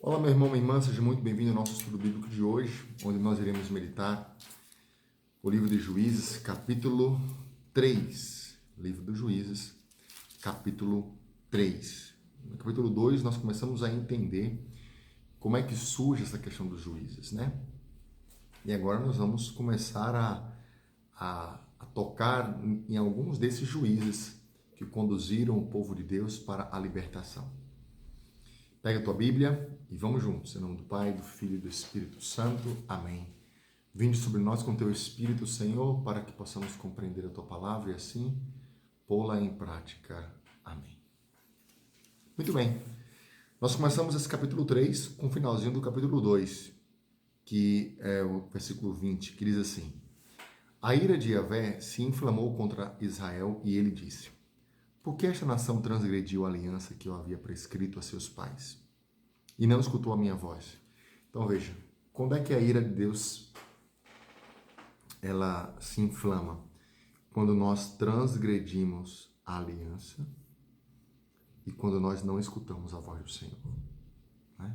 Olá, meu irmão, minha irmã, seja muito bem-vindo ao nosso estudo bíblico de hoje, onde nós iremos meditar o livro de Juízes, capítulo 3. Livro dos Juízes, capítulo 3. No capítulo 2, nós começamos a entender como é que surge essa questão dos juízes, né? E agora nós vamos começar a tocar em alguns desses juízes que conduziram o povo de Deus para a libertação. Pega a tua Bíblia e vamos juntos. Em nome do Pai, do Filho e do Espírito Santo. Amém. Vinde sobre nós com teu Espírito, Senhor, para que possamos compreender a tua palavra e assim pô-la em prática. Amém. Muito bem. Nós começamos esse capítulo 3 com o finalzinho do capítulo 2, que é o versículo 20, que diz assim: A ira de Yahvé se inflamou contra Israel e ele disse: Por que esta nação transgrediu a aliança que eu havia prescrito a seus pais e não escutou a minha voz? Então veja, quando é que a ira de Deus ela se inflama? Quando nós transgredimos a aliança e quando nós não escutamos a voz do Senhor, né?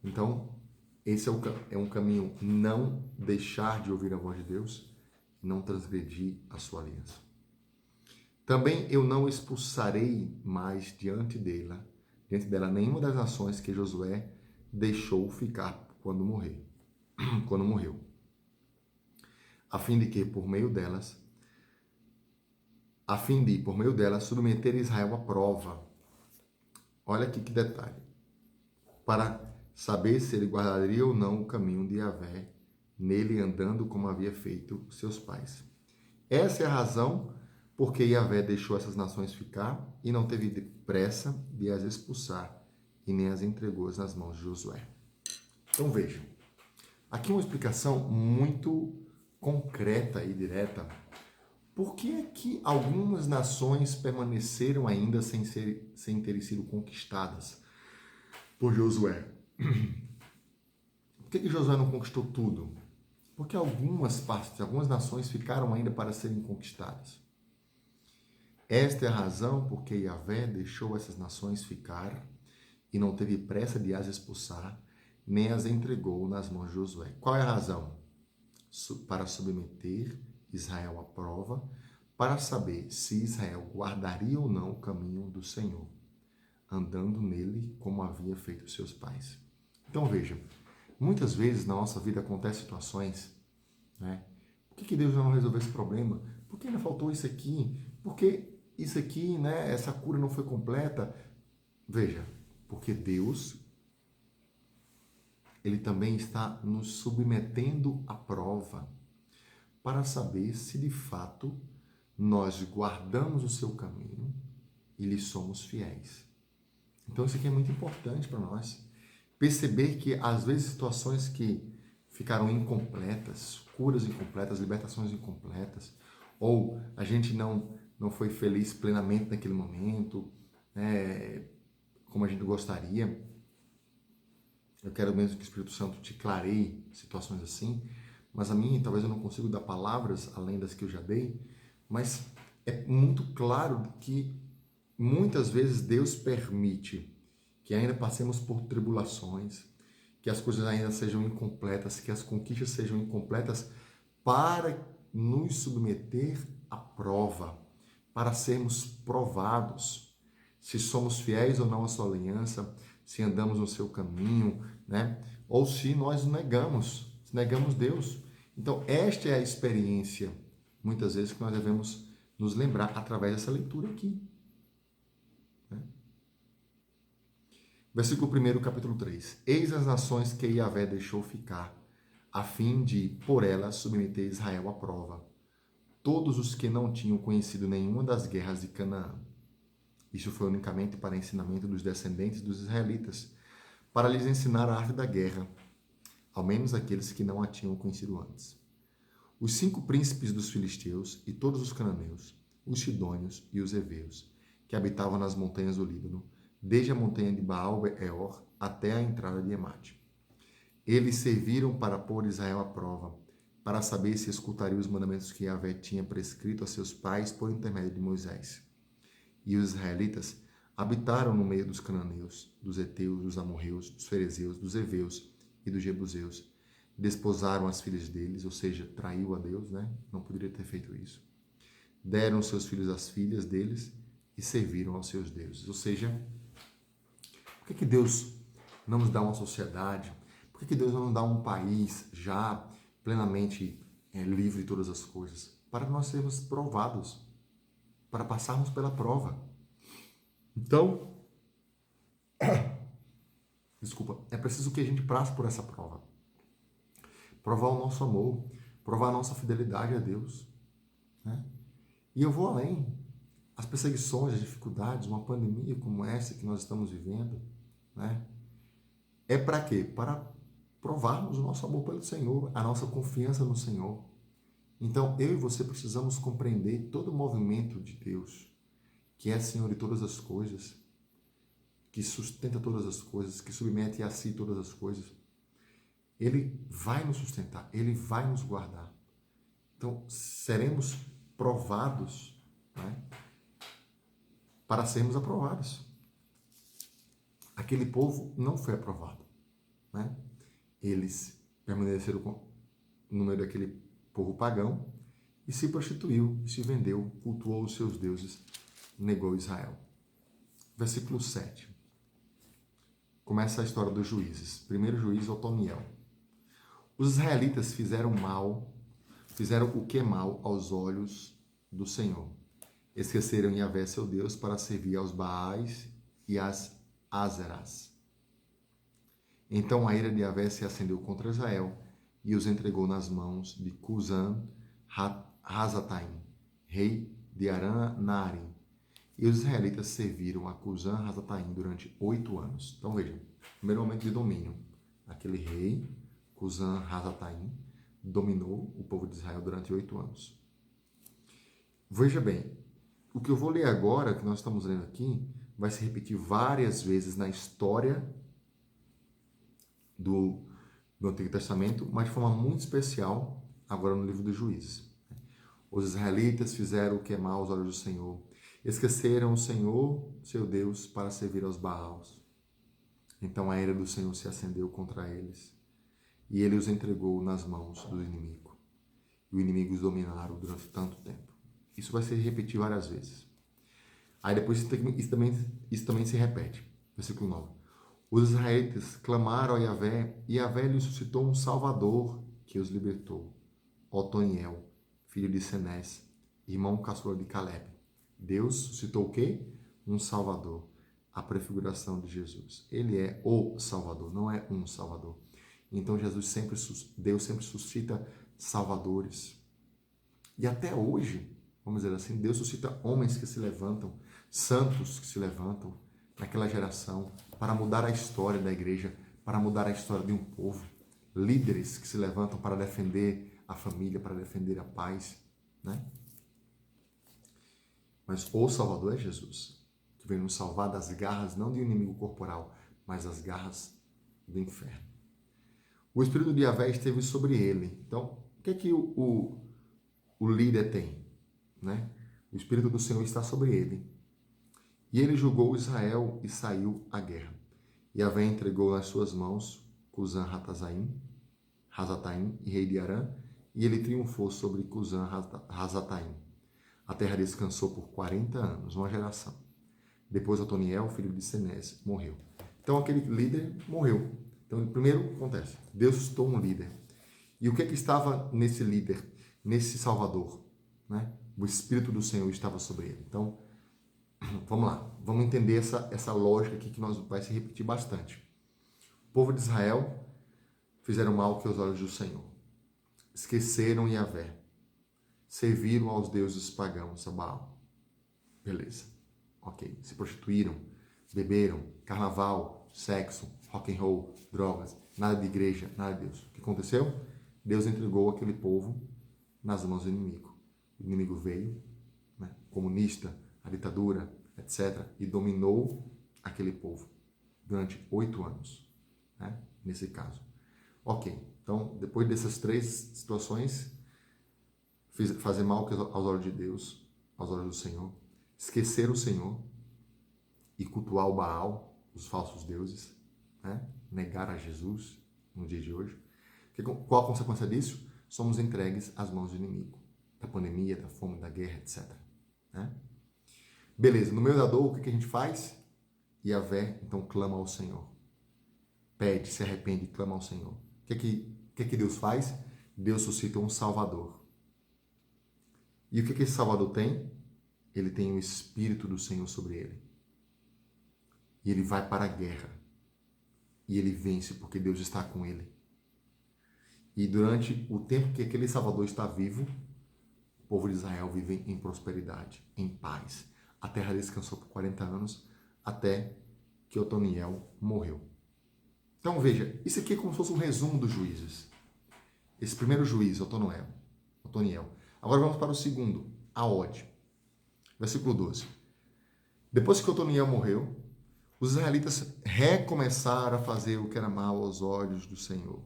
Então, esse é um caminho, não deixar de ouvir a voz de Deus e não transgredir a sua aliança. Também eu não expulsarei mais diante dela nenhuma das nações que Josué deixou ficar quando morreu, a fim de por meio delas submeter Israel à prova. Olha aqui que detalhe. Para saber se ele guardaria ou não o caminho de Yahvé, nele andando como havia feito seus pais. Essa é a razão porque Yahvé deixou essas nações ficar e não teve pressa de as expulsar e nem as entregou nas mãos de Josué. Então vejam, aqui uma explicação muito concreta e direta. Por que é que algumas nações permaneceram ainda sem terem sido conquistadas por Josué? Por que Josué não conquistou tudo? Porque algumas nações ficaram ainda para serem conquistadas. Esta é a razão porque Yahvé deixou essas nações ficar e não teve pressa de as expulsar, nem as entregou nas mãos de Josué. Qual é a razão? Para submeter Israel à prova, para saber se Israel guardaria ou não o caminho do Senhor, andando nele como havia feito seus pais. Então veja, muitas vezes na nossa vida acontecem situações, né? Por que Deus não resolveu esse problema? Por que ainda faltou isso aqui? Por que isso aqui, né? Essa cura não foi completa? Veja, porque Deus, ele também está nos submetendo à prova para saber se de fato nós guardamos o seu caminho e lhe somos fiéis. Então isso aqui é muito importante para nós. Perceber que às vezes situações que ficaram incompletas, curas incompletas, libertações incompletas, ou a gente não foi feliz plenamente naquele momento, né, como a gente gostaria. Eu quero mesmo que o Espírito Santo te clareie situações assim, mas a mim talvez eu não consiga dar palavras além das que eu já dei, mas é muito claro que muitas vezes Deus permite que ainda passemos por tribulações, que as coisas ainda sejam incompletas, que as conquistas sejam incompletas, para nos submeter à prova, para sermos provados se somos fiéis ou não à sua aliança, se andamos no seu caminho, né? Ou se nós negamos Deus. Então, esta é a experiência, muitas vezes, que nós devemos nos lembrar através dessa leitura aqui. Versículo 1, capítulo 3. Eis as nações que Yahvé deixou ficar, a fim de, por elas, submeter Israel à prova. Todos os que não tinham conhecido nenhuma das guerras de Canaã. Isso foi unicamente para ensinamento dos descendentes dos israelitas, para lhes ensinar a arte da guerra, ao menos aqueles que não a tinham conhecido antes. Os 5 príncipes dos filisteus e todos os cananeus, os sidônios e os heveus, que habitavam nas montanhas do Líbano, desde a montanha de Baal-Peor até a entrada de Emate. Eles serviram para pôr Israel à prova, para saber se escutaria os mandamentos que Yahvé tinha prescrito a seus pais por intermédio de Moisés. E os israelitas Habitaram no meio dos cananeus, dos heteus, dos amorreus, dos ferezeus, dos heveus e dos jebuseus. Desposaram as filhas deles, ou seja, traiu a Deus, né? Não poderia ter feito isso. Deram seus filhos às filhas deles e serviram aos seus deuses. Ou seja, por que Deus não nos dá uma sociedade? Por que Deus não nos dá um país já plenamente livre de todas as coisas? Para nós sermos provados, para passarmos pela prova. Então, desculpa, é preciso que a gente passe por essa prova. Provar o nosso amor, provar a nossa fidelidade a Deus, né? E eu vou além. As perseguições, as dificuldades, uma pandemia como essa que nós estamos vivendo, né? É para quê? Para provarmos o nosso amor pelo Senhor, a nossa confiança no Senhor. Então, eu e você precisamos compreender todo o movimento de Deus, que é Senhor de todas as coisas, que sustenta todas as coisas, que submete a si todas as coisas. Ele vai nos sustentar, Ele vai nos guardar. Então, seremos provados, né, para sermos aprovados. Aquele povo não foi aprovado, né? Eles permaneceram no meio daquele povo pagão e se prostituiu, se vendeu, cultuou os seus deuses, negou Israel. Versículo 7. Começa a história dos juízes. Primeiro juiz, Otoniel. Os israelitas fizeram o que é mal aos olhos do Senhor. Esqueceram Yahvé, seu Deus, para servir aos Baais e às Ázeras. Então a ira de Yahvé se acendeu contra Israel e os entregou nas mãos de Cusã-Razataim, rei de Aram-Naarim. E os israelitas serviram a Cusã-Razataim durante 8 anos. Então veja, primeiro momento de domínio. Aquele rei, Cusã-Razataim, dominou o povo de Israel durante 8 anos. Veja bem, o que eu vou ler agora, que nós estamos lendo aqui, vai se repetir várias vezes na história do Antigo Testamento, mas de forma muito especial agora no livro dos Juízes. Os israelitas fizeram o que é mal aos olhos do Senhor. Esqueceram o Senhor, seu Deus, para servir aos Baals. Então a ira do Senhor se acendeu contra eles e ele os entregou nas mãos do inimigo. E o inimigo os dominaram durante tanto tempo. Isso vai se repetir várias vezes. Aí depois isso também se repete. Versículo 9. Os israelitas clamaram a Yahvé, e Yahvé lhes suscitou um Salvador que os libertou. Otoniel, filho de Senés, irmão caçula de Caleb. Deus suscitou o quê? Um Salvador. A prefiguração de Jesus. Ele é o Salvador, não é um Salvador. Então Deus sempre suscita salvadores. E até hoje, vamos dizer assim, Deus suscita homens que se levantam, santos que se levantam naquela geração para mudar a história da igreja, para mudar a história de um povo. Líderes que se levantam para defender a família, para defender a paz, né? Mas o Salvador é Jesus, que vem nos salvar das garras, não de um inimigo corporal, mas das garras do inferno. O Espírito de Yahvé esteve sobre ele. Então, o que é que o líder tem, né? O Espírito do Senhor está sobre ele. E ele julgou Israel e saiu à guerra. Yahvé entregou nas suas mãos Cusã-Razataim, rei de Arã, e ele triunfou sobre Cusã-Razataim. A terra descansou por 40 anos, uma geração. Depois Otoniel, filho de Senés, morreu. Então aquele líder morreu. Então primeiro acontece, Deus suscitou um líder. E o que é que estava nesse líder, nesse Salvador, né? O Espírito do Senhor estava sobre ele. Então, vamos lá, vamos entender essa lógica aqui que vai se repetir bastante. O povo de Israel fizeram mal que aos olhos do Senhor. Esqueceram Yahvé. Serviram aos deuses pagãos, a Baal. Beleza. Ok. Se prostituíram, beberam, carnaval, sexo, rock and roll, drogas, nada de igreja, nada de Deus. O que aconteceu? Deus entregou aquele povo nas mãos do inimigo. O inimigo veio, né, comunista, a ditadura, etc., e dominou aquele povo durante 8 anos, né, nesse caso. Ok, então, depois dessas 3 situações, fazer mal aos olhos de Deus, aos olhos do Senhor, esquecer o Senhor, e cultuar o Baal, os falsos deuses, né? Negar a Jesus no dia de hoje. Qual a consequência disso? Somos entregues às mãos do inimigo, da pandemia, da fome, da guerra, etc. Né? Beleza, no meio da dor, o que a gente faz? Yahvé, então, clama ao Senhor. Pede, se arrepende e clama ao Senhor. O que Deus faz? Deus suscita um Salvador. E o que esse Salvador tem? Ele tem o Espírito do Senhor sobre ele. E ele vai para a guerra. E ele vence porque Deus está com ele. E durante o tempo que aquele Salvador está vivo, o povo de Israel vive em prosperidade, em paz. A terra descansou por 40 anos, até que Otoniel morreu. Então veja, isso aqui é como se fosse um resumo dos juízes. Esse primeiro juiz, Otoniel. Agora vamos para o segundo, Aode. Versículo 12. Depois que Otoniel morreu, os israelitas recomeçaram a fazer o que era mal aos olhos do Senhor.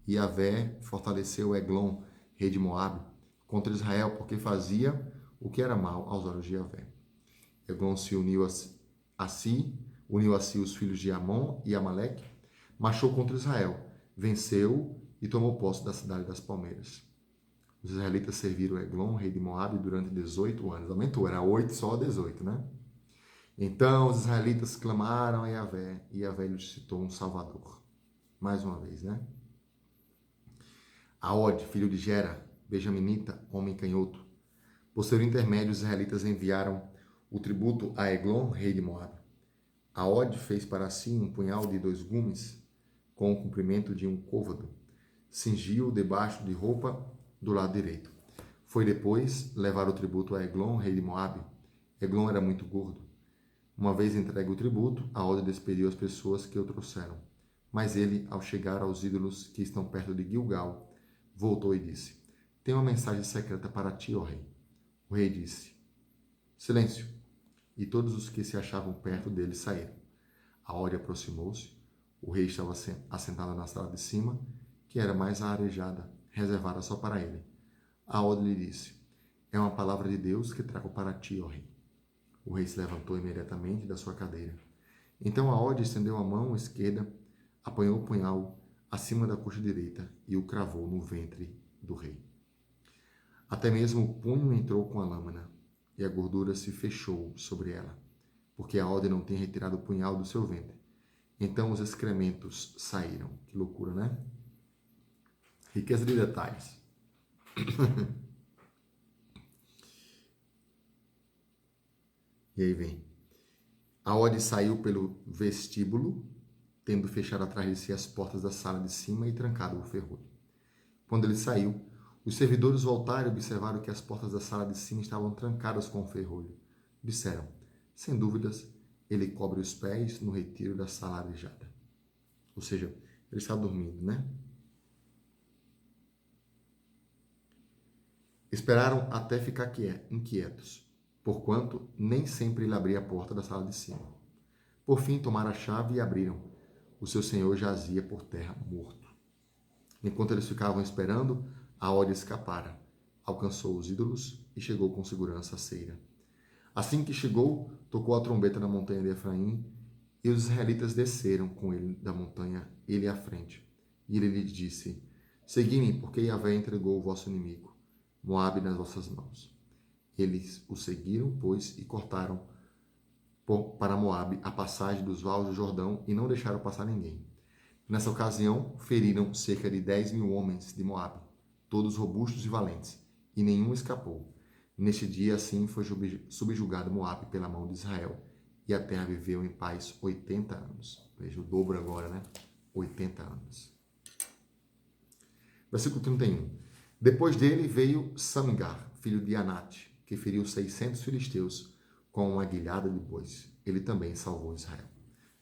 E Yahvé fortaleceu Eglon, rei de Moabe, contra Israel, porque fazia o que era mal aos olhos de Yahvé. Eglon se uniu a si os filhos de Amon e Amaleque, marchou contra Israel, venceu e tomou posse da cidade das palmeiras. Os israelitas serviram Eglon, rei de Moabe, durante 18 anos. Aumentou, era 8 só 18, né? Então os israelitas clamaram a Yahvé, e Yahvé lhes citou um salvador. Mais uma vez, né? Aode, filho de Gera, benjaminita, homem canhoto. Por seu intermédio, os israelitas enviaram o tributo a Eglon, rei de Moabe. Aode fez para si um punhal de 2 gumes, com o comprimento de um côvado. Cingiu debaixo de roupa do lado direito. Foi depois levar o tributo a Eglon, rei de Moabe. Eglon era muito gordo. Uma vez entregue o tributo, Aode despediu as pessoas que o trouxeram. Mas ele, ao chegar aos ídolos que estão perto de Gilgal, voltou e disse: Tenho uma mensagem secreta para ti, ó rei. O rei disse: Silêncio. E todos os que se achavam perto dele saíram. Aode aproximou-se. O rei estava assentado na sala de cima, que era mais arejada, reservada só para ele. Aode lhe disse: É uma palavra de Deus que trago para ti, ó rei. O rei se levantou imediatamente da sua cadeira. Então Aode estendeu a mão esquerda, apanhou o punhal acima da coxa direita e o cravou no ventre do rei. Até mesmo o punho entrou com a lâmina, e a gordura se fechou sobre ela, porque Aode não tinha retirado o punhal do seu ventre. Então os excrementos saíram. Que loucura, né? Riqueza de detalhes. E aí vem. Aode saiu pelo vestíbulo, tendo fechado atrás de si as portas da sala de cima e trancado o ferrolho. Quando ele saiu, os servidores voltaram e observaram que as portas da sala de cima estavam trancadas com o ferrolho. Disseram: sem dúvidas, ele cobre os pés no retiro da sala arejada. Ou seja, ele está dormindo, né? Esperaram até ficar inquietos, porquanto nem sempre ele abria a porta da sala de cima. Por fim, tomaram a chave e abriram. O seu senhor jazia por terra morto. Enquanto eles ficavam esperando, Aode escapara, alcançou os ídolos e chegou com segurança à Seira. Assim que chegou, tocou a trombeta na montanha de Efraim, e os israelitas desceram com ele da montanha, ele à frente. E ele lhes disse: Segui-me, porque Yahvé entregou o vosso inimigo, Moabe, nas vossas mãos. Eles o seguiram, pois, e cortaram para Moabe a passagem dos vales do Jordão e não deixaram passar ninguém. Nessa ocasião, feriram cerca de 10.000 homens de Moabe, todos robustos e valentes, e nenhum escapou. Neste dia, assim, foi subjugado Moabe pela mão de Israel, e a terra viveu em paz 80 anos. Veja o dobro agora, né? 80 anos. Versículo 31. Depois dele veio Samgar, filho de Anate, que feriu 600 filisteus com uma guilhada de bois. Ele também salvou Israel.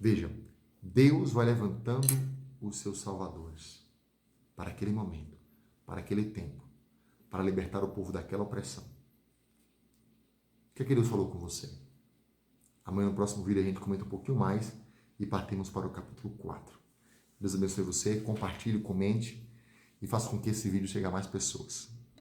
Vejam, Deus vai levantando os seus salvadores para aquele momento, para aquele tempo, para libertar o povo daquela opressão. O que Deus falou com você? Amanhã no próximo vídeo a gente comenta um pouquinho mais e partimos para o capítulo 4. Deus abençoe você, compartilhe, comente e faça com que esse vídeo chegue a mais pessoas.